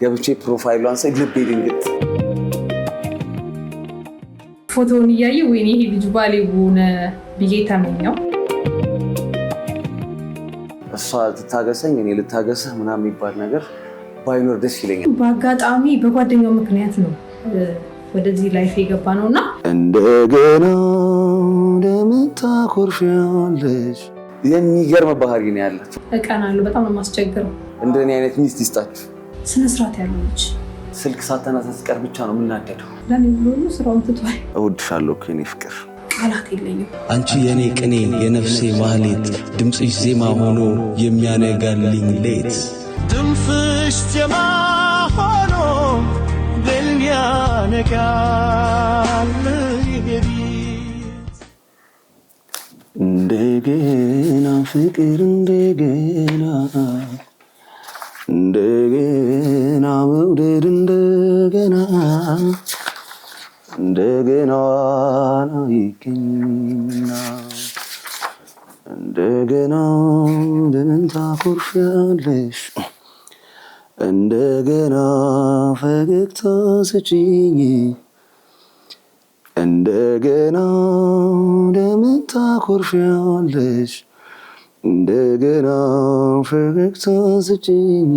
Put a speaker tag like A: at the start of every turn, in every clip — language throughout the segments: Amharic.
A: ገብቼ ፕሮፋይሏን ሳይ ልቤ ድንግጥ
B: ፎቶውን እያየ ወይኔ ይሄ ልጅ ባሌ ሆነ ብዬ ተመኘው።
A: እሷ ትታገሰኝ እኔ ልታገስህ ምናምን የሚባል ነገር ባይኖር ደስ ይለኛል።
B: በአጋጣሚ በጓደኛው ምክንያት ነው ወደዚህ ላይፍ የገባ ነውና
A: እንደገና ለምታኮርፊያለሽ የሚገርም ባህሪ ነው ያላት።
B: እቀናለሁ። በጣም ነው የማስቸግረው።
A: እንደኔ አይነት ሚስት ይስጣችሁ።
B: ስነ ስርዓት ያለው ልጅ
A: ስልክ ሳታነሳ ስትቀር ብቻ ነው የምናደደው።
B: ለምን ብሎ ስራውን ትቷል።
A: እወድሻለሁ እኮ የኔ ፍቅር።
B: ቃላት የለኝም።
C: አንቺ የኔ ቅኔ የነፍሴ ማህሌት ድምፅሽ ዜማ ሆኖ የሚያነጋልኝ ሌት
D: ድምፅሽ ዜማ ሆኖ የሚያነጋልኝ
A: እንደገና ፍቅር እንደገና መውደድ እንደገና አይገኝምና እንደገና ለምን ታኮርፊያለሽ እንደገና ፈገግታ ስጪኝ እንደገና ለምን ታኮርፊያለሽ እንደገና ፈገግታ ስጪኝ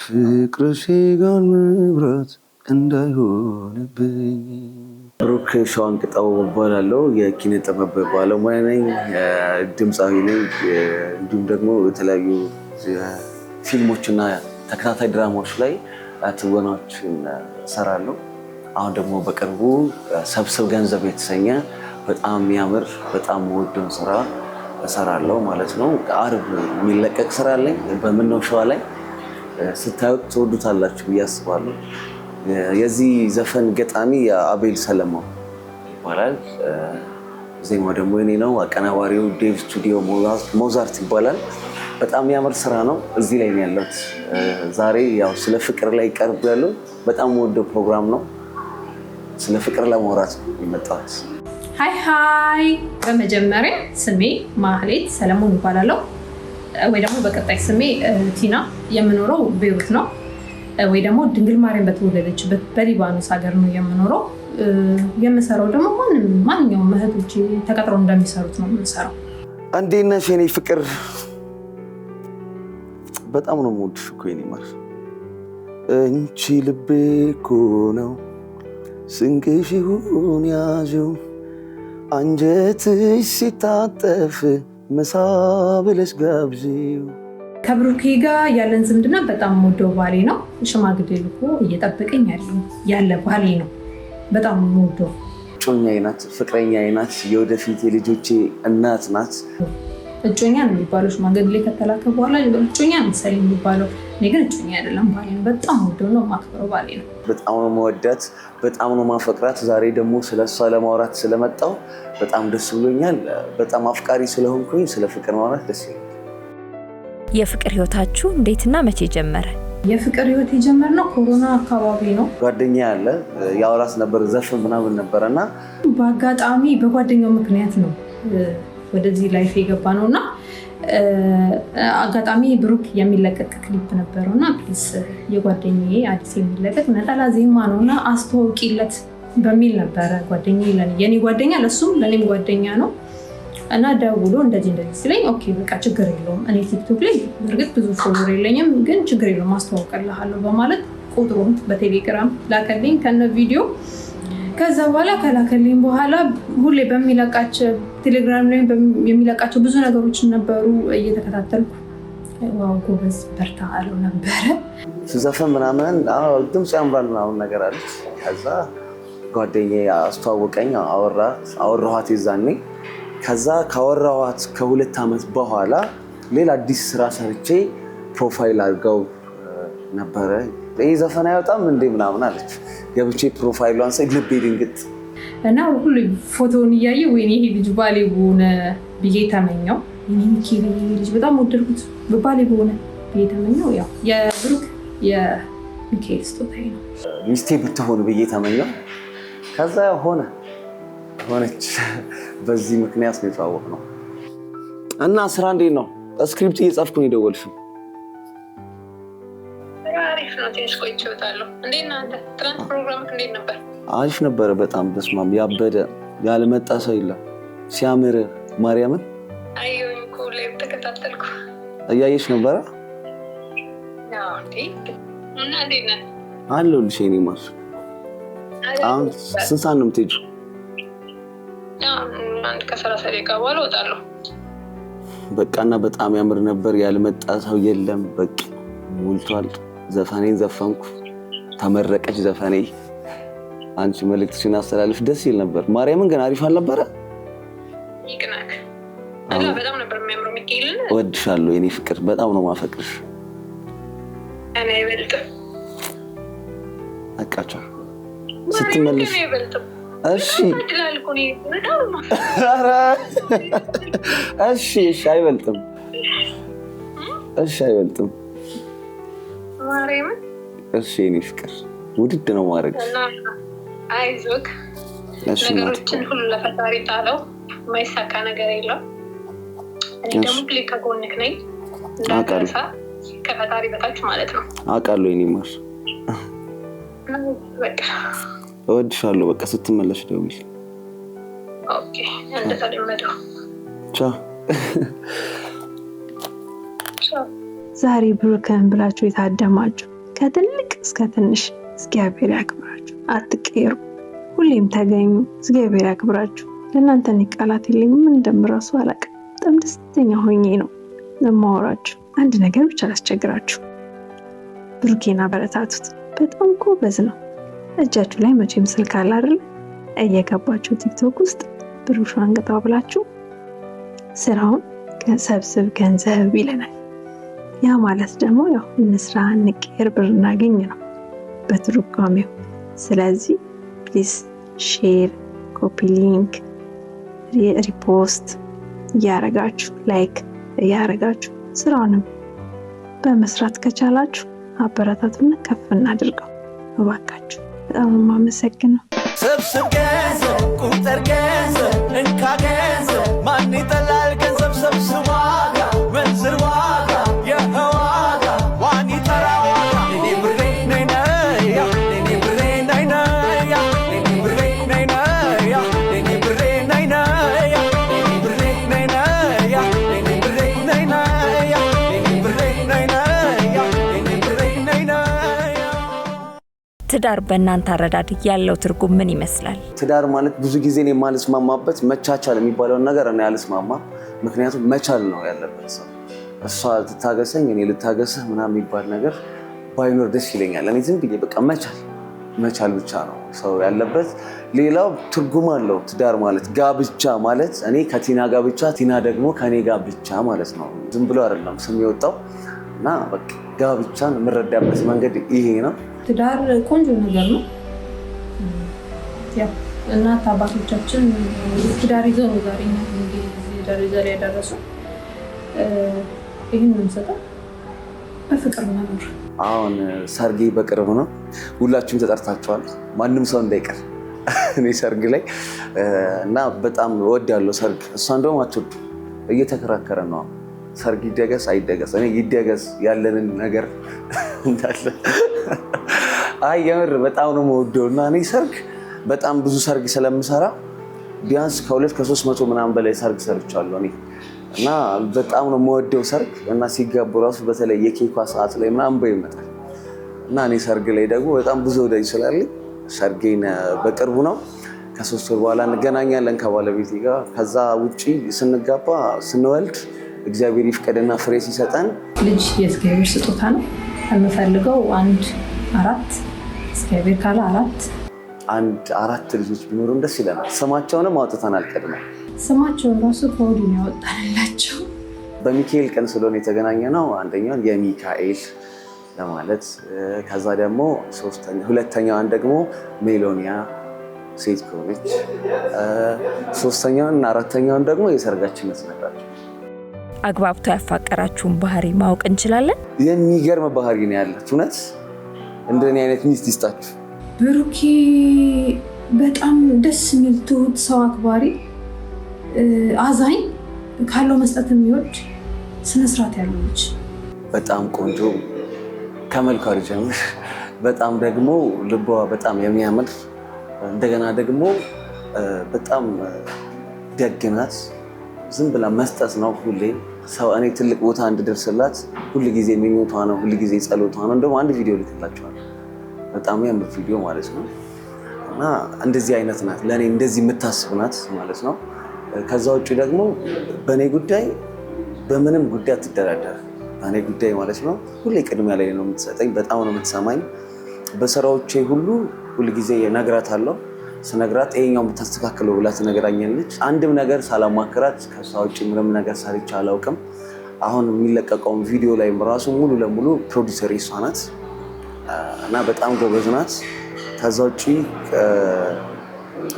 A: ፍቅርሽ ጋር መብራት እንዳይሆንብኝ። ብሩክ ሸዋንቅጣው እባላለሁ። የኪነ ጥበብ ባለሙያ ነኝ፣ ድምፃዊ ነኝ። እንዲሁም ደግሞ የተለያዩ ፊልሞችና ተከታታይ ድራማዎች ላይ ትወናዎችን እሰራለሁ። አሁን ደግሞ በቅርቡ ሰብስብ ገንዘብ የተሰኘ በጣም የሚያምር በጣም ወደውን ስራ እሰራለሁ ማለት ነው። አርብ የሚለቀቅ ስራ አለኝ በምነው ሸዋ ላይ ስታዩት ትወዱታላችሁ ብዬ አስባለሁ። የዚህ ዘፈን ገጣሚ አቤል ሰለሞን ይባላል። ዜማው ደግሞ የኔ ነው። አቀናባሪው ዴቭ ስቱዲዮ ሞዛርት ይባላል። በጣም የሚያምር ስራ ነው። እዚህ ላይ ነው ያለሁት ዛሬ። ያው ስለ ፍቅር ላይ ቀርብ ያለው በጣም ወደው ፕሮግራም ነው። ስለ ፍቅር ለማውራት ነው የመጣሁት።
B: ሃይ በመጀመሪያ ስሜ ማህሌት ሰለሞን ይባላለሁ፣ ወይ ደግሞ በቀጣይ ስሜ ቲና። የምኖረው ቤይሩት ነው፣ ወይ ደግሞ ድንግል ማርያም በተወለደችበት በሊባኖስ ሀገር ነው የምኖረው። የምሰራው ደግሞ ማንኛውም እህቶቼ ተቀጥረው እንደሚሰሩት ነው የምሰራው።
A: እንዴት ነሽ የኔ ፍቅር? በጣም ነው የምወድሽ እኮ የኔ ማር። እንቺ ልቤ እኮ ነው ስንቅሽ ይሁን ያዥው አንጀትሽ ሲታጠፍ መሳ ብለሽ ጋብዢው።
B: ከብሩኬ ጋር ያለን ዝምድና በጣም ወደው ባሌ ነው። ሽማግሌ ልኮ እየጠበቀኝ ያለ ባሌ ነው። በጣም ወደው
A: እጮኛዬ ናት፣ ፍቅረኛዬ ናት፣ የወደፊት የልጆቼ እናት ናት።
B: እጮኛ ነው የሚባለው ሽማግሌ ከተላከ በኋላ እጮኛ መሰለኝ የሚባለው። እኔ ግን እጮኛ አይደለም ባሌ ነው። በጣም ወደው ነው ማክበረው ባሌ ነው።
A: በጣም ነው መወዳት፣ በጣም ነው ማፈቅራት። ዛሬ ደግሞ ስለሷ ለማውራት ስለመጣው በጣም ደስ ብሎኛል። በጣም አፍቃሪ ስለሆንኩኝ ስለ ፍቅር ማውራት ደስ ይላል።
E: የፍቅር ህይወታችሁ እንዴትና መቼ ጀመረ?
B: የፍቅር ህይወት የጀመርነው ኮሮና አካባቢ ነው።
A: ጓደኛ ያለ ያወራስ ነበር ዘፈን ምናምን ነበረና
B: በአጋጣሚ በጓደኛው ምክንያት ነው ወደዚህ ላይፍ የገባ ነውና አጋጣሚ ብሩክ የሚለቀቅ ክሊፕ ነበርና ፕሊስ የጓደኛዬ አዲስ የሚለቀቅ ነጠላ ዜማ ነውና አስተዋውቂለት በሚል ነበረ። ጓደኛዬ የኔ ጓደኛ ለሱም ለኔም ጓደኛ ነው እና ደውሎ እንደዚህ ሲለኝ ኦኬ በቃ ችግር የለውም። እኔ ቲክቶክ ላይ በእርግጥ ብዙ ፎሎወር የለኝም፣ ግን ችግር የለውም ማስተዋወቅልሃለሁ በማለት ቁጥሩን በቴሌግራም ላከልኝ ከነ ቪዲዮ። ከዛ በኋላ ከላከልኝ በኋላ ሁሌ በሚለቃቸው ቴሌግራም ላይ የሚለቃቸው ብዙ ነገሮች ነበሩ እየተከታተልኩ ዋው ጎበዝ በርታ አለው ነበረ።
A: ዘፈን ምናምን ድምፅ ያምራል ምናምን ነገር አለች። ከዛ ጓደኛዬ አስተዋወቀኝ፣ አወራኋት ይዛኔ። ከዛ ካወራኋት ከ2 ዓመት በኋላ ሌላ አዲስ ስራ ሰርቼ ፕሮፋይል አድርገው ነበረ። ይህ ዘፈን አይወጣም እንዴ ምናምን አለች። ገብቼ ፕሮፋይሏን ሳይ ልቤ ድንግጥ
B: እና ሁሉ ፎቶውን እያየ ወይኔ ይሄ ልጅ ባሌ ሆነ ብዬ ተመኘው። ሚካኤል ልጅ በጣም ወደድኩት፣ ባሌ ሆነ ብዬ ተመኘው። ያው የብሩክ የሚካኤል ስጦታዬ ነው።
A: ሚስቴ ብትሆን ብዬ ተመኘው። ከዛ ሆነች። በዚህ ምክንያት ነው የተዋወቅነው። እና ስራ እንዴት ነው? ስክሪፕት እየጻፍኩ ነው የደወልሽው?
F: አሪፍ
B: አሪፍ ነው። ትንሽ ቆይቼ እወጣለሁ። እንዴት ነህ አንተ? ትናንት ፕሮግራምክ እንዴት ነበር?
A: አሪፍ ነበረ በጣም በስማም ያበደ ያልመጣ ሰው የለም። ሲያምር ማርያምን
B: አየሁኝ እኮ ላይ ተከታተልኩ።
A: እያየሽ ነበረ?
B: አዎ እንዴ። እና እንዴት ነህ?
A: አለሁልሽ የኔ ማር። አሁን ስንት ሰዓት ነው የምትሄጂው?
B: አንድ ከ30 ደቂቃ በኋላ እወጣለሁ።
A: በቃና በጣም ያምር ነበር። ያልመጣ ሰው የለም። በቃ ሞልቷል። ዘፈኔን ዘፈንኩ። ተመረቀች ዘፈኔ። አንቺ መልእክትሽን አስተላልፍ ደስ ይል ነበር። ማርያምን ግን አሪፍ አልነበረ?
B: ይቅናክ አላ በጣም ነበር የሚያምረው። ሚካኤልን
A: እወድሻለሁ የኔ ፍቅር፣ በጣም ነው ማፈቅርሽ።
B: እኔ ይበልጥ
A: አቃቻ ስትመለሽ እሺ እሺ አይበልጥም። እሺ አይበልጥም።
B: ማርያምን
A: እሺ የኔ ፍቅር ውድድ ነው ማድረግ።
B: አይዞክ ነገሮችን ሁሉ ለፈጣሪ ጣለው። የማይሳካ ነገር የለም። እኔ ደግሞ ሁሌ ከጎንክ ነኝ። እንዳትረሳ ከፈጣሪ በታች ማለት ነው።
A: አውቃለሁ የኔ ማር።
B: በቃ
A: እወድሻለሁ። በቃ ስትመለሽ ደውል።
B: ኦኬ እንደተለመደው
A: ቻው።
B: ዛሬ ብሩክን ብላችሁ የታደማችሁ ከትልቅ እስከ ትንሽ እግዚአብሔር ያክብራችሁ። አትቀየሩ፣ ሁሌም ተገኙ። እግዚአብሔር ያክብራችሁ። ለእናንተ ቃላት የለኝም። ምን እንደምራሱ አላውቅም። በጣም ደስተኛ ሆኜ ነው የማወራችሁ። አንድ ነገር ብቻ ላስቸግራችሁ። ብሩኬን አበረታቱት። በጣም ጎበዝ ነው። እጃችሁ ላይ መቼም ስልክ አለ አይደል? እየገባችሁ ቲክቶክ ውስጥ ብሩሻን ገጣ ብላችሁ ስራውን ሰብስብ ገንዘብ ይለናል። ያ ማለት ደግሞ ያው እንስራ እንቀየር ብር እናገኝ ነው በትርጓሜው። ስለዚህ ፕሊዝ ሼር፣ ኮፒ ሊንክ፣ ሪፖስት እያረጋችሁ ላይክ እያረጋችሁ ስራውንም በመስራት ከቻላችሁ አበረታቱና ከፍ እናድርገው እባካችሁ። በጣም የማመሰግነው።
D: ሰብስብ ገንዘብ፣ ቁጠር ገንዘብ፣ እንካ ገንዘብ። ማን ይጠላል ገንዘብ? ሰብስብ ዋጋ፣ መንዝር ዋጋ፣ የህዋጋ ዋን ይጠራ ዋጋ። እኔ ብሬ ነይ ነያ፣ እኔ ብሬ ነይ ነያ፣ እኔ ብሬ ነይ ነያ፣ እኔ ብሬ ነይ ነያ፣ እኔ ብሬ ነይ ነያ፣ እኔ ብሬ ነይ ነያ፣ እኔ ብሬ ነይ ነያ፣ እኔ ብሬ ነይ ነያ።
E: ትዳር በእናንተ አረዳድ ያለው ትርጉም ምን ይመስላል?
A: ትዳር ማለት ብዙ ጊዜ እኔ የማልስማማበት መቻቻል የሚባለውን ነገር እኔ አልስማማም። ምክንያቱም መቻል ነው ያለበት ሰው። እሷ ትታገሰኝ እኔ ልታገስህ ምናምን የሚባል ነገር ባይኖር ደስ ይለኛል። እኔ ዝም ብዬ በቃ መቻል ብቻ ነው ሰው ያለበት። ሌላው ትርጉም አለው። ትዳር ማለት ጋብቻ ማለት እኔ ከቲና ጋር ብቻ፣ ቲና ደግሞ ከኔ ጋር ብቻ ማለት ነው። ዝም ብሎ አይደለም ስም የወጣው እና በቃ ጋብቻን የምረዳበት መንገድ ይሄ ነው።
B: ትዳር ቆንጆ ነገር ነው። ያው እናት አባቶቻችን ትዳር ይዘው ነው ዛሬ ደረጃ ላይ ያደረሱ። ይህን የምንሰጠው በፍቅር መኖር።
A: አሁን ሰርጌ በቅርብ ነው። ሁላችሁም ተጠርታችኋል። ማንም ሰው እንዳይቀር እኔ ሰርግ ላይ እና በጣም እወዳለሁ ሰርግ። እሷ እንደውም አትወዱ እየተከራከረ ነው ሰርግ ይደገስ አይደገስ። እኔ ይደገስ ያለንን ነገር እንዳለ አይ የምር በጣም ነው የምወደው እና እኔ ሰርግ በጣም ብዙ ሰርግ ስለምሰራ ቢያንስ ከ200-300 ምናምን በላይ ሰርግ ሰርቻለሁ እኔ እና በጣም ነው የምወደው ሰርግ። እና ሲጋቡ ራሱ በተለይ የኬኳ ሰዓት ላይ ምናምን በይመጣል እና እኔ ሰርግ ላይ ደግሞ በጣም ብዙ ወዳጅ ስላለኝ ሰርጌን በቅርቡ ነው። ከ3 ወር በኋላ እንገናኛለን ከባለቤቴ ጋር። ከዛ ውጪ ስንጋባ ስንወልድ እግዚአብሔር ይፍቀድና ፍሬ ሲሰጠን
B: ልጅ የእግዚአብሔር ስጦታ ነው። የምፈልገው 1-4 እግዚአብሔር ካለ
A: 4 ልጆች ቢኖሩም ደስ ይለናል። ስማቸውንም አውጥተናል ቀድመን።
B: ስማቸውን ራሱ ከወዲሁ ነው ያወጣንላቸው።
A: በሚካኤል ቀን ስለሆነ የተገናኘ ነው። አንደኛውን የሚካኤል ለማለት ከዛ ደግሞ ሁለተኛዋን ደግሞ ሜሎኒያ ሴት ከሆነች፣ ሶስተኛዋን እና አራተኛዋን ደግሞ የሰርጋችን መስነግራቸው።
E: አግባብቶ ያፋቀራችሁን ባህሪ ማወቅ እንችላለን?
A: የሚገርም ባህሪ ነው ያለት። እውነት እንደኔ አይነት ሚስት ይስጣችሁ።
B: ብሩኬ በጣም ደስ የሚል ትሁት፣ ሰው አክባሪ፣ አዛኝ፣ ካለው መስጠት የሚወድ ስነስርዓት ያለው ልጅ።
A: በጣም ቆንጆ ከመልኳ ልጀምር። በጣም ደግሞ ልቧ በጣም የሚያምር እንደገና ደግሞ በጣም ደግ ናት። ዝም ብላ መስጠት ነው ሁሌ ሰው እኔ ትልቅ ቦታ እንድደርስላት ሁል ጊዜ ምኞቷ ነው፣ ሁል ጊዜ ጸሎቷ ነው። እንደውም አንድ ቪዲዮ ልክላችኋለሁ፣ በጣም የሚያምር ቪዲዮ ማለት ነው። እና እንደዚህ አይነት ናት ለእኔ እንደዚህ የምታስብ ናት ማለት ነው። ከዛ ውጭ ደግሞ በእኔ ጉዳይ በምንም ጉዳይ አትደራደር። በእኔ ጉዳይ ማለት ነው ሁሌ ቅድሚያ ላይ ነው የምትሰጠኝ፣ በጣም ነው የምትሰማኝ። በስራዎቼ ሁሉ ሁል ጊዜ እነግራታለሁ። ስነግራት ይሄኛው የምታስተካክለው ብላ ትነግራኛለች። አንድም ነገር ሳላማክራት ከሷ ውጭ ምንም ነገር ሰርቼ አላውቅም። አሁን የሚለቀቀውን ቪዲዮ ላይ ራሱ ሙሉ ለሙሉ ፕሮዲውሰር እሷ ናት እና በጣም ጎበዝ ናት። ከዛ ውጭ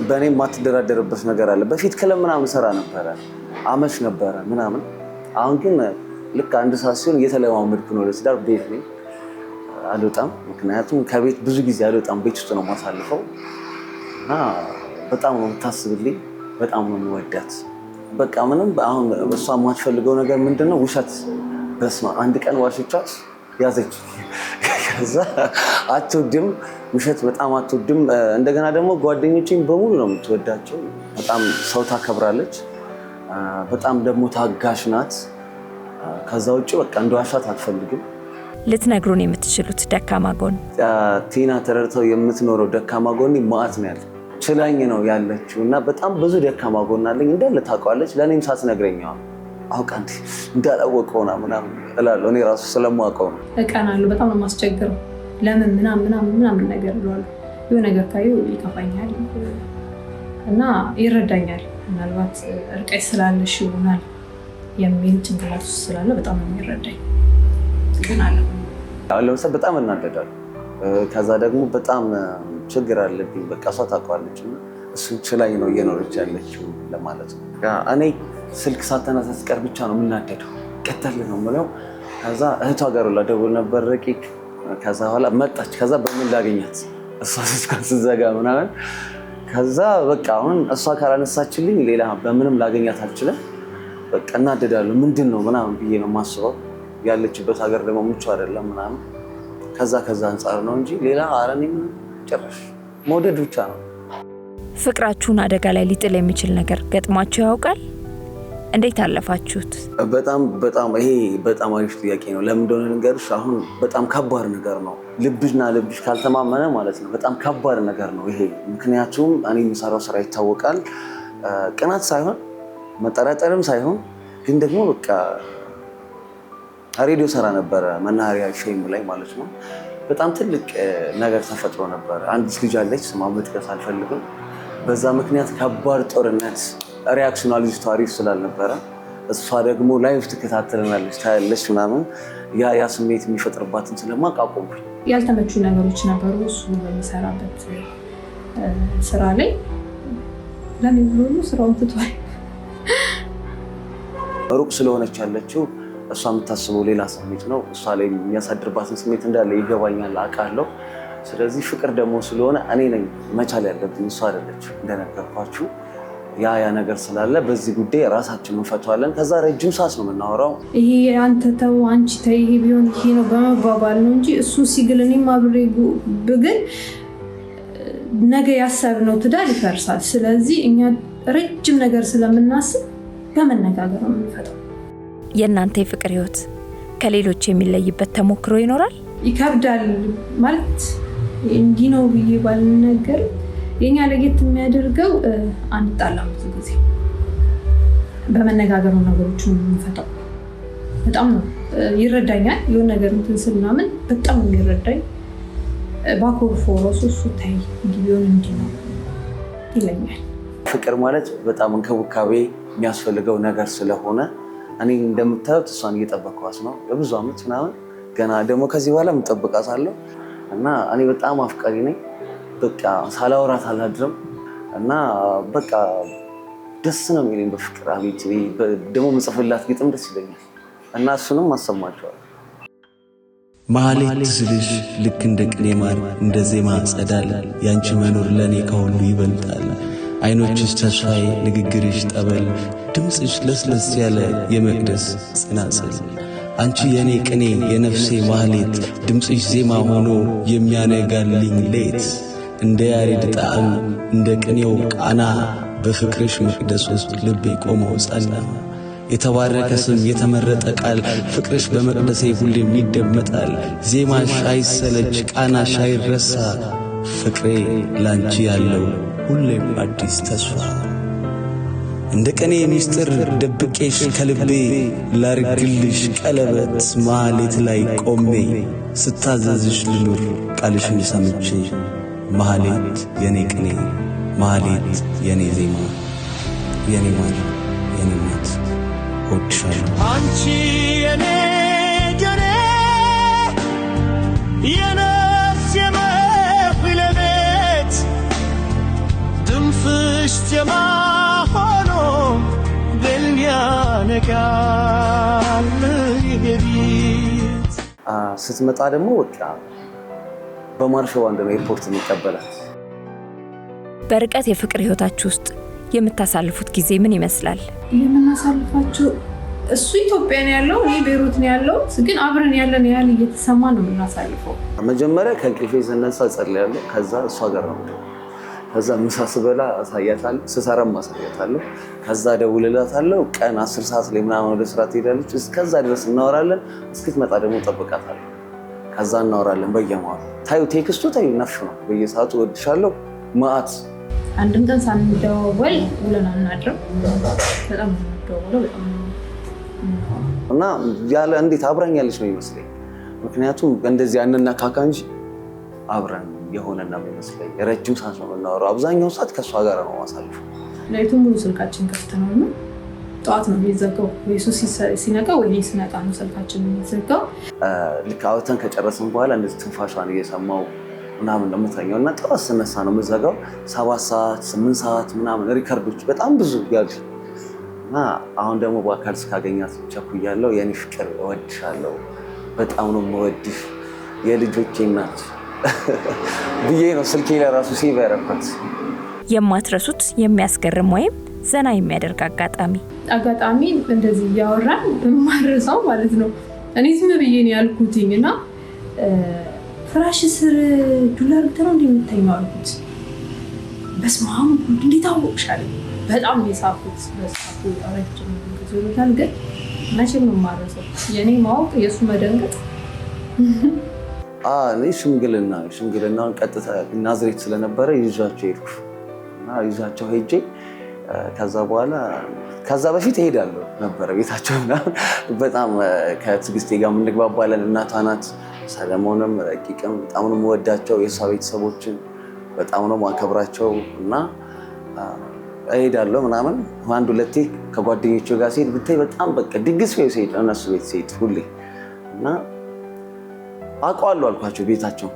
A: በእኔ የማትደራደርበት ነገር አለ። በፊት ክለብ ምናምን ሰራ ነበረ፣ አመሽ ነበረ ምናምን። አሁን ግን ልክ አንድ ሰዓት ሲሆን እየተለማመድኩ ነው። ለትዳር ቤት ነኝ፣ አልወጣም። ምክንያቱም ከቤት ብዙ ጊዜ አልወጣም፣ ቤት ውስጥ ነው የማሳልፈው። እና በጣም ነው የምታስብልኝ፣ በጣም ነው የምወዳት። በቃ ምንም አሁን እሷ የማትፈልገው ነገር ምንድነው? ውሸት። በስመ አብ አንድ ቀን ዋሽቻት ያዘች። ከዛ አትወድም፣ ውሸት በጣም አትወድም። እንደገና ደግሞ ጓደኞቼን በሙሉ ነው የምትወዳቸው። በጣም ሰው ታከብራለች፣ በጣም ደግሞ ታጋሽ ናት። ከዛ ውጭ በቃ እንደዋሻት አትፈልግም።
E: ልትነግሩን የምትችሉት ደካማ ጎን?
A: ቲና ተረድተው የምትኖረው ደካማ ጎን ማአት ነው ያለ። ችላኝ ነው ያለችው እና በጣም ብዙ ደካማ ጎን አለኝ እንዳለ ታውቃለች። ለእኔም ሳትነግረኛዋ አውቃ እንዳላወቀው ና ምናምን እላለሁ። እኔ ራሱ ስለማውቀው ነው።
B: እቀናለሁ፣ በጣም ነው የማስቸግረው። ለምን ምናምን ነገር እለዋለሁ። የሆነ ነገር ካየሁ ይከፋኛል እና ይረዳኛል። ምናልባት እርቀይ ስላለሽ ይሆናል የሚል ጭንቅላት ውስጥ ስላለ በጣም ነው የሚረዳኝ። እቀናለሁ።
A: ለምሳሌ በጣም እናደዳለሁ። ከዛ ደግሞ በጣም ችግር አለብኝ። በቃ እሷ ታውቀዋለች እና እሱን ችላኝ ነው እየኖረች ያለችው ለማለት ነው። እኔ ስልክ ሳታነሳ ስትቀር ብቻ ነው የምናደደው። ቀጠል ነው የምለው። ከዛ እህቷ ጋር ደውል ነበር ረቂቅ። ከዛ በኋላ መጣች። ከዛ በምን ላገኛት እሷ ስልኳን ስትዘጋ ምናምን። ከዛ በቃ አሁን እሷ ካላነሳችልኝ ሌላ በምንም ላገኛት አልችልም። በቃ እናደዳለሁ። ምንድን ነው ምናምን ብዬ ነው የማስበው። ያለችበት ሀገር ደግሞ ምቹ አይደለም ምናምን። ከዛ አንጻር ነው እንጂ ሌላ አረኔ ጭራሽ መውደድ ብቻ ነው።
E: ፍቅራችሁን አደጋ ላይ ሊጥል የሚችል ነገር ገጥሟችሁ ያውቃል? እንዴት አለፋችሁት? በጣም ይሄ በጣም አሪፍ ጥያቄ ነው። ለምን እንደሆነ ንገርሽ። አሁን በጣም ከባድ ነገር ነው። ልብሽና ልብሽ ካልተማመነ ማለት ነው በጣም ከባድ ነገር ነው ይሄ። ምክንያቱም እኔ የምሰራው ስራ ይታወቃል። ቅናት ሳይሆን መጠራጠርም ሳይሆን ግን ደግሞ በቃ ሬዲዮ ሰራ ነበረ መናኸሪያ ሼም ላይ ማለት ነው። በጣም ትልቅ ነገር ተፈጥሮ ነበር። አንዲት ልጅ አለች፣ ስሟን መጥቀስ አልፈልግም። በዛ ምክንያት ከባድ ጦርነት ሪያክሽኗ ልጅቷ አሪፍ ስላልነበረ እሷ ደግሞ ላይቭ ትከታተለናለች፣ ታያለች ምናምን። ያ ስሜት የሚፈጥርባትን ስለማውቅ አቆምኩኝ።
B: ያልተመቹ ነገሮች ነበሩ እሱ በሚሰራበት ስራ ላይ። ለምን ብሎ ስራውን ትቷል።
A: ሩቅ ስለሆነች ያለችው እሷ የምታስበው ሌላ ስሜት ነው። እሷ ላይ የሚያሳድርባትን ስሜት እንዳለ ይገባኛል፣ አውቃለሁ። ስለዚህ ፍቅር ደግሞ ስለሆነ እኔ ነኝ መቻል ያለብኝ፣ እሷ አይደለች። እንደነገርኳችሁ ያ ነገር ስላለ በዚህ ጉዳይ ራሳችን እንፈቷለን። ከዛ ረጅም ሰዓት ነው የምናወራው።
B: ይሄ አንተ ተው አንቺ ተይ ይሄ ቢሆን ይሄ ነው በመባባል ነው እንጂ እሱ ሲግል እኔም አብሬ ብግል ነገ ያሰብነው ትዳር ይፈርሳል። ስለዚህ እኛ ረጅም ነገር ስለምናስብ በመነጋገር ነው የምንፈታው።
E: የእናንተ የፍቅር ህይወት ከሌሎች የሚለይበት ተሞክሮ ይኖራል?
B: ይከብዳል ማለት እንዲህ ነው ብዬ ባልነገር የኛ ለየት የሚያደርገው አንጣላም። ብዙ ጊዜ በመነጋገር ነው ነገሮችን የምንፈታው። በጣም ነው ይረዳኛል። የሆነ ነገር እንትን ስል ምናምን በጣም ነው የሚረዳኝ። ባኮርፎ ራሱ እሱ ታይ እንዲህ ቢሆን እንዲህ ነው ይለኛል።
A: ፍቅር ማለት በጣም እንክብካቤ የሚያስፈልገው ነገር ስለሆነ እኔ እንደምታዩት እሷን እየጠበቅኳት ነው ለብዙ ዓመት ምናምን። ገና ደግሞ ከዚህ በኋላ የምጠብቃታለሁ እና እኔ በጣም አፍቃሪ ነኝ። በቃ ሳላወራት አላድርም እና በቃ ደስ ነው የሚለኝ በፍቅር። አቤት ደግሞ ምጽፍላት ግጥም ደስ ይለኛል እና እሱንም አሰማቸዋለሁ።
C: ማህሌት ስልሽ ልክ እንደ ቅኔ ማር እንደ ዜማ ጸዳል ያንቺ መኖር ለኔ ከሁሉ ይበልጣል። አይኖችሽ ተስፋዬ፣ ንግግርሽ ጠበል፣ ድምፅሽ ለስለስ ያለ የመቅደስ ጽናጽል፣ አንቺ የኔ ቅኔ የነፍሴ ማህሌት ድምፅሽ ዜማ ሆኖ የሚያነጋልኝ ሌት እንደ ያሬድ ጣዕም እንደ ቅኔው ቃና በፍቅርሽ መቅደስ ውስጥ ልቤ ቆመው ጸና። የተባረከ ስም የተመረጠ ቃል ፍቅርሽ በመቅደሴ ሁሌም ይደመጣል። ዜማሽ አይሰለች ቃናሽ አይረሳ ፍቅሬ ላንቺ ያለው ሁሌም አዲስ ተስፋ። እንደ ቀኔ ሚስጥር ደብቄሽ ከልቤ ላርግልሽ ቀለበት ማህሌት ላይ ቆሜ ስታዘዝሽ ልኑር ቃልሽን ሰምቼ ማህሌት የኔ ቅኔ ማህሌት የኔ ዜማ የኔ ማር የኔ እናት እወድሻለሁ።
D: አንቺ የኔ ጀኔ የነፍስ የመፍለቤት ድምፅሽ ዜማ ሆኖ ቤልን ያነጋል የቤት
A: ስትመጣ ደግሞ በቃ በማርሽ ባንድ ነው ኤርፖርት የሚቀበላት።
E: በርቀት የፍቅር ህይወታችሁ ውስጥ የምታሳልፉት ጊዜ ምን ይመስላል?
B: የምናሳልፋቸው እሱ ኢትዮጵያ ነው ያለው፣ እኔ ቤይሩት ነው ያለው፣ ግን አብረን ያለን ያህል እየተሰማ ነው የምናሳልፈው።
A: መጀመሪያ ከእንቅልፌ ስነሳ ጸልያለሁ። ከዛ እሷ ጋር ነው። ከዛ ምሳ ስበላ አሳያታለሁ፣ ስሰራም አሳያታለሁ። ከዛ ደውልላታለሁ። ቀን 10 ሰዓት ላይ ምናምን ወደ ስራ ትሄዳለች። እስከዛ ድረስ እናወራለን። እስክትመጣ ደግሞ ጠብቃታለሁ። ከዛ እናወራለን በየመሃሉ። ታዩ ቴክስቱ ታዩ ነፍሽ ነው። በየሰዓቱ እወድሻለሁ ማአት
B: አንድም ቀን ሳንደዋወል ውለን አናድርም። በጣም እንደዋወለው በጣም
A: እና ያለ እንዴት አብራኝ ያለች ነው ይመስለኝ። ምክንያቱም እንደዚህ አንነካካ እንጂ አብረን የሆነና ይመስለኝ ረጅም ሰዓት ነው የምናወራው። አብዛኛው ሰዓት ከእሷ ጋር ነው ማሳልፈው።
B: ሌሊቱን ሙሉ ስልካችን ከፍት ነው እና ጠዋት ነው የሚዘጋው። ወይ እሱ ሲነቃ ወይ እኔ ስነቃ ነው ስልካችን የሚዘጋው።
A: ልክ አውርተን ከጨረስን በኋላ እንደዚህ ትንፋሿን እየሰማው ምናምን ነው የምተኛው እና ጠዋት ስነሳ ነው የምዘጋው። 7 ሰዓት 8 ሰዓት ምናምን ሪከርዶች በጣም ብዙ ያሉ እና አሁን ደግሞ በአካል እስካገኛት ቸኩያለሁ። የኔ ፍቅር እወድሻለሁ፣ በጣም ነው የምወድሽ፣ የልጆቼ እናት ብዬ ነው ስልኬ ላይ ራሱ ሴቭ ያደረኩት።
E: የማትረሱት የሚያስገርም ወይም ዘና የሚያደርግ አጋጣሚ
B: እንደዚህ እያወራን የማረሳው ማለት ነው። እኔ ዝም ብዬ ነው ያልኩትኝ እና ፍራሽ ስር ዶላር ብትነው እንደምትተኛው አልኩት። በስመ አብ እንዴት አወቅሻል? በጣም የሳኩት በሳኩ ረጅም ጊዜ ይሉታል። ግን መቼም ነው የማረሳው የኔ ማወቅ የእሱ መደንገጥ።
A: እኔ ሽምግልናውን ቀጥታ ናዝሬት ስለነበረ ይዣቸው ሄድኩ እና ይዣቸው ሄጄ ከዛ በፊት እሄዳለሁ ነበረ ቤታቸው እና በጣም ከትዕግስቴ ጋር የምንግባባለን። እናቷ ናት። ሰለሞንም ረቂቅም በጣም ነው የምወዳቸው። የእሷ ቤተሰቦችን በጣም ነው የማከብራቸው እና እሄዳለሁ ምናምን። አንድ ሁለቴ ከጓደኞቹ ጋር ሲሄድ ብታይ በጣም በቃ ድግስ ነው ሲሄድ እነሱ ቤት ሲሄድ ሁሌ እና አውቀዋለሁ አልኳቸው ቤታቸው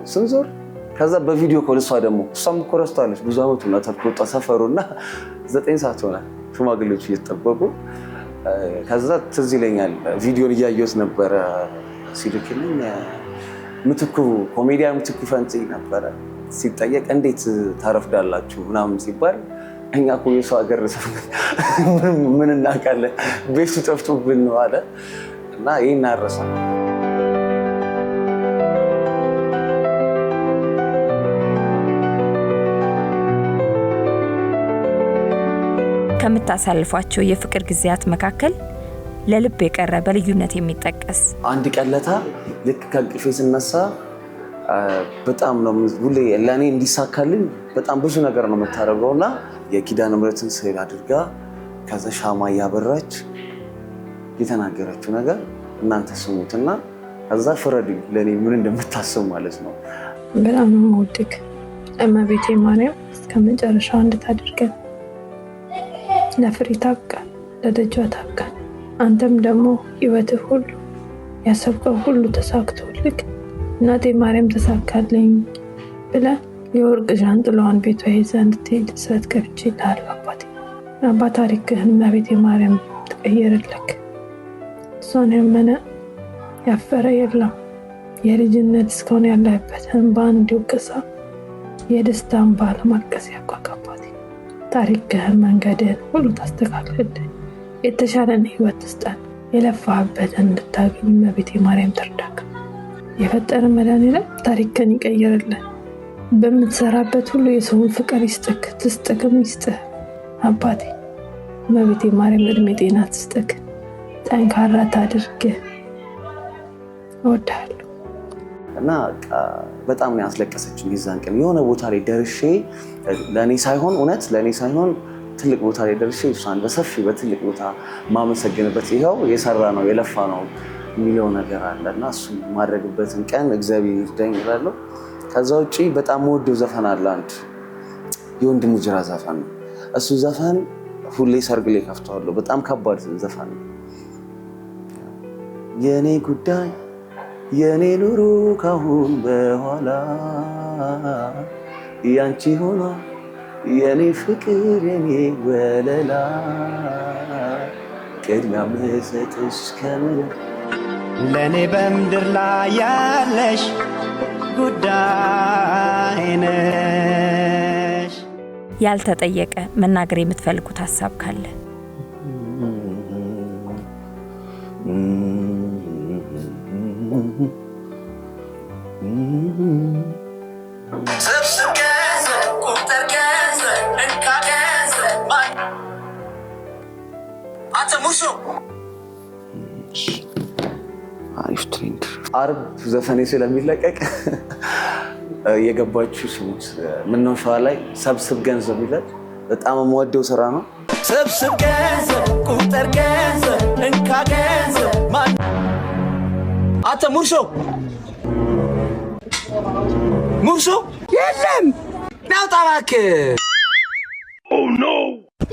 A: ስንዞር ከዛ በቪዲዮ ኮል እሷ ደግሞ እሷም እኮ ረስታለች ብዙ ዓመቱ እና ተቆጣ ሰፈሩና 9 ሰዓት ሆነ ሽማግሌዎች እየተጠበቁ። ከዛ ትዝ ይለኛል ቪዲዮን እያየሁት ነበረ ሲልክልኝ ኮሜዲያን ምትኩ ፈንቴ ነበረ ሲጠየቅ እንዴት ታረፍዳላችሁ ምናምን ሲባል እኛ እኮ የሰው ሀገር ምን እናውቃለን ቤቱ ጠፍቶብን ነው አለ እና ይህን አረሳ።
E: ከምታሳልፏቸው የፍቅር ጊዜያት መካከል ለልብ የቀረ በልዩነት የሚጠቀስ
A: አንድ ቀለታ ልክ ከእንቅልፌ ስነሳ በጣም ነው ሁሌ ለእኔ እንዲሳካልኝ በጣም ብዙ ነገር ነው የምታደርገው እና የኪዳነ ምሕረትን ስዕል አድርጋ ከዛ ሻማ እያበራች የተናገረችው ነገር እናንተ ስሙትና ከዛ ፍረዱ ለእኔ ምን እንደምታስብ ማለት ነው።
F: በጣም ነው የምወድቅ እመቤቴ ማርያም እስከ መጨረሻው እንድታደርገን ለፍሬ ታብቃን፣ ለደጇ ታብቃን። አንተም ደግሞ ህይወትህ ሁሉ ያሰብከው ሁሉ ተሳክቶልክ እናቴ ማርያም ተሳካልኝ ብለህ የወርቅ ዣንጥላዋን ቤቷ ይዛ እንድትሄድ ስለት ከፍቼ ይልሃል አባቴ። አባ ታሪክህን እመቤቴ ማርያም ትቀይርልክ። እሷን ያመነ ያፈረ የለም። የልጅነት እስካሁን ያለህበት እንባን እንዲወቅሳ የደስታን ባለ ማልቀስ ያቋቅ አባቴ። ታሪክህን መንገድህን ሁሉ ታስተካክልልኝ። የተሻለን ህይወት ትስጣን። የለፋህበትን እንድታገኝ እመቤቴ ማርያም ትርዳክ። የፈጠረ መድኃኒዓለም ታሪክን ይቀይርልን። በምትሰራበት ሁሉ የሰውን ፍቅር ይስጥክ፣ ትስጥክም ይስጥህ። አባቴ እመቤቴ ማርያም እድሜ ጤና ትስጥክ፣ ጠንካራ ታድርግህ። እወድሃለሁ።
A: እና በጣም ነው ያስለቀሰችኝ የዛን ቀን። የሆነ ቦታ ላይ ደርሼ ለእኔ ሳይሆን እውነት ለእኔ ሳይሆን ትልቅ ቦታ ላይ ደርሼ እሷን በሰፊ በትልቅ ቦታ ማመሰግንበት ይኸው የሰራ ነው የለፋ ነው የሚለው ነገር አለ እና እሱን ማድረግበትን ቀን እግዚአብሔር ይርዳኝ እላለሁ። ከዛ ውጭ በጣም ወደው ዘፈን አለ አንድ የወንድሙ ጅራ ዘፈን ነው። እሱ ዘፈን ሁሌ ሰርግ ላይ ከፍተዋለሁ። በጣም ከባድ ዘፈን ነው። የኔ ጉዳይ የኔ ኑሮ ካሁን በኋላ ያንቺ ሆኖ የኔ ፍቅር የኔ ወለላ ቅድሚያ መሰጥሽ ከምንም
D: ለኔ በምድር ላይ ያለሽ ጉዳይ ነሽ።
E: ያልተጠየቀ መናገር የምትፈልጉት ሀሳብ ካለ
D: ሰብስብ ገንዘብ ቁጠር ገንዘብ እንካ ገንዘብ አንተ ሙሾ
A: አሪፍ ትሬንድ አርብ ዘፈኔ ስለሚለቀቅ የገባችሁ ስሙት። ምነው ሸዋ ላይ ሰብስብ ገንዘብ ይላል። በጣም የምወደው ስራ ነው።
D: ሰብስብ ገንዘብ ቁጠር ገንዘብ እንካ ገንዘብ አንተ ሙሾ ሙሾ የለም ናውጣ እባክህ። ኦ ኖ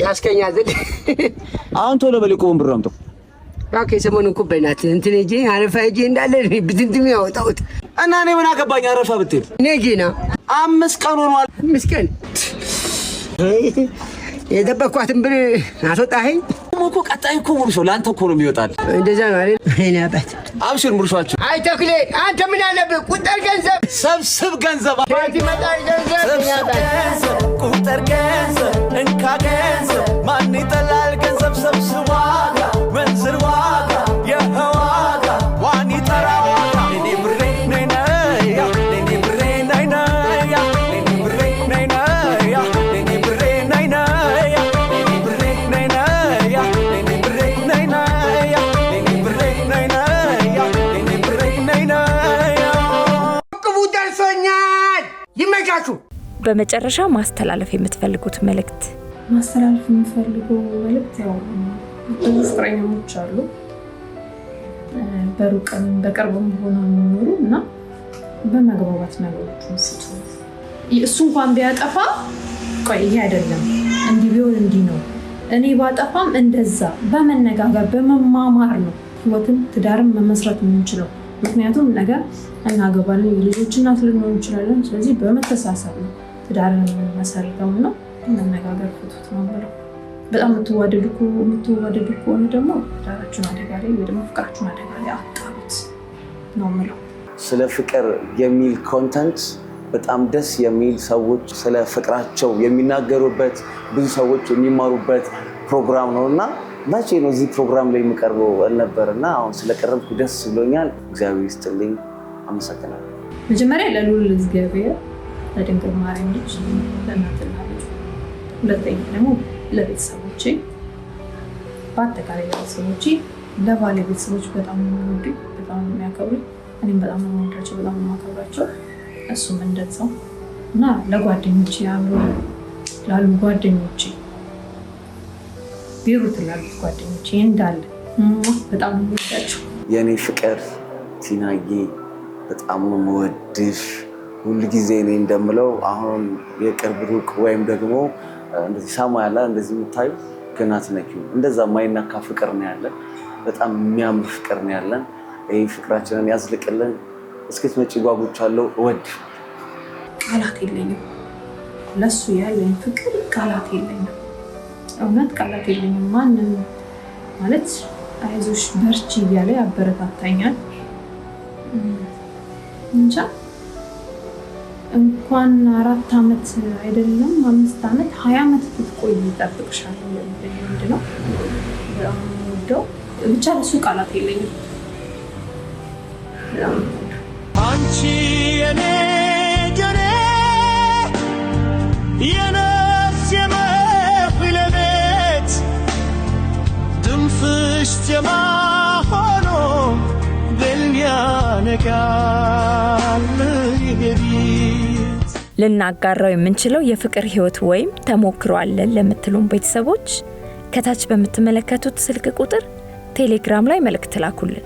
G: ያስከኛል።
A: አሁን ቶሎ በል እኮ ወንብር አምጣው
G: እባክህ። ሰሞኑን እኮ በእናትህ እንትን ሂጅ አረፋ ሂጅ እንዳለ ብትንትም ያወጣሁት
A: እና እኔ ምን አገባኝ አረፋ ብትል።
G: እኔ ጌና
A: 5 ቀን ሆኗል።
G: 5 ቀን የደበኳትን ብር አስወጣኸኝ
A: እኮ። ቀጣይ እኮ ሙርሾ ለአንተ እኮ ነው የሚወጣል።
G: እንደዛ ነው አይደል? እኔ አባት
A: አብሽር ሙርሾአችሁ።
G: አይ ተክሌ አንተ ምን አለብህ? ቁጠር ገንዘብ
A: ሰብስብ ገንዘብ
G: ይመጣል ገንዘብ
D: ቁጠር ገንዘብ እንካ ገንዘብ ማን ይጠላል ገንዘብ ሰብስብ ዋጋ መንዝር ዋጋ የህዋጋ ዋን ይጠራ ዋጋ እኔ ብሬ ነይ ነይ እኔ ብሬ ነይ ነይ እኔ ብሬ ነይ ነይ እኔ ብሬ ነይ ነይ እኔ ብሬ ነይ ነይ እኔ ብሬ ነይ ነይ እኔ ብሬ ነይ ነይ እኔ ብሬ ነይ ነይ
G: ቅቡ ደርሶኛል። ይመቻችሁ።
E: በመጨረሻ ማስተላለፍ የምትፈልጉት መልእክት?
B: ማስተላለፍ የምፈልገው መልእክት ያው ብዙ ፍቅረኞች አሉ በሩቅም በቅርብም ሆነው የሚኖሩ እና በመግባባት ነገሮችን ስጡ። እሱ እንኳን ቢያጠፋ ቆይ ይሄ አይደለም እንዲህ ቢሆን እንዲህ ነው፣ እኔ ባጠፋም እንደዛ በመነጋገር በመማማር ነው ህይወትን ትዳርን መመስረት የምንችለው። ምክንያቱም ነገር እናገባለን፣ የልጆች እናት ልንሆን እንችላለን። ስለዚህ በመተሳሰብ ነው ትዳርን መሰረተው ነው መነጋገር ፍቱት ነው ብለው። በጣም የምትዋደዱ ከሆነ ደግሞ ትዳራችሁን አደጋ ላይ ወይ ደግሞ ፍቅራችሁን አደጋ ላይ አጣሉት ነው የምለው።
A: ስለ ፍቅር የሚል ኮንተንት በጣም ደስ የሚል ሰዎች ስለ ፍቅራቸው የሚናገሩበት ብዙ ሰዎች የሚማሩበት ፕሮግራም ነው እና መቼ ነው እዚህ ፕሮግራም ላይ የሚቀርበው ነበርና አሁን ስለቀረብኩ ደስ ብሎኛል። እግዚአብሔር ይስጥልኝ። አመሰግናለሁ።
B: መጀመሪያ ለልዑል እግዚአብሔር ለድንግል ማርያም ልጅ ለእናትና ልጅ፣ ሁለተኛ ደግሞ ለቤተሰቦቼ፣ በአጠቃላይ ለቤተሰቦቼ፣ ለባሌ ቤተሰቦች በጣም ነው የሚወዱኝ፣ በጣም ነው የሚያከብሩኝ። እኔም በጣም ነው የምወዳቸው፣ በጣም ነው የማከብራቸው። እሱም እንደዛው እና ለጓደኞቼ አብሮ ላሉ ጓደኞቼ ቢሩት ላሉት ጓደኞቼ እንዳለ በጣም ነው የምወዳቸው።
A: የኔ ፍቅር ቲናዬ በጣም ነው የምወድሽ። ሁሉ ጊዜ እኔ እንደምለው አሁን የቅርብ ሩቅ ወይም ደግሞ እንደዚህ ሳማ ያለ እንደዚህ የምታዩ ገና ትነኪው እንደዛ የማይነካ ፍቅር ነው ያለን። በጣም የሚያምር ፍቅር ነው ያለን። ይህ ፍቅራችንን ያዝልቅልን። እስክትመጪ ጓጉቻለሁ። እወድ
B: ቃላት የለኝም ለሱ ያለኝ ፍቅር ቃላት የለኝም። እውነት ቃላት የለኝም። ማንም ማለት አይዞሽ በርቺ እያለ ያበረታታኛል። እንጃ እንኳን 4 ዓመት አይደለም 5 ዓመት 20 ዓመት ብትቆይ ይጠብቅሻል። ምንድነው ወደው ብቻ ለሱ ቃላት የለኝም።
D: አንቺ የኔ ጀኔ የነፍስ የመፍለቤት ድምፅሽ ዜማ ሆኖ በልያ ነጋል ይሄድ
E: ልናጋራው የምንችለው የፍቅር ህይወት ወይም ተሞክሮ አለን ለምትሉን ቤተሰቦች ከታች በምትመለከቱት ስልክ ቁጥር ቴሌግራም ላይ መልእክት ላኩልን።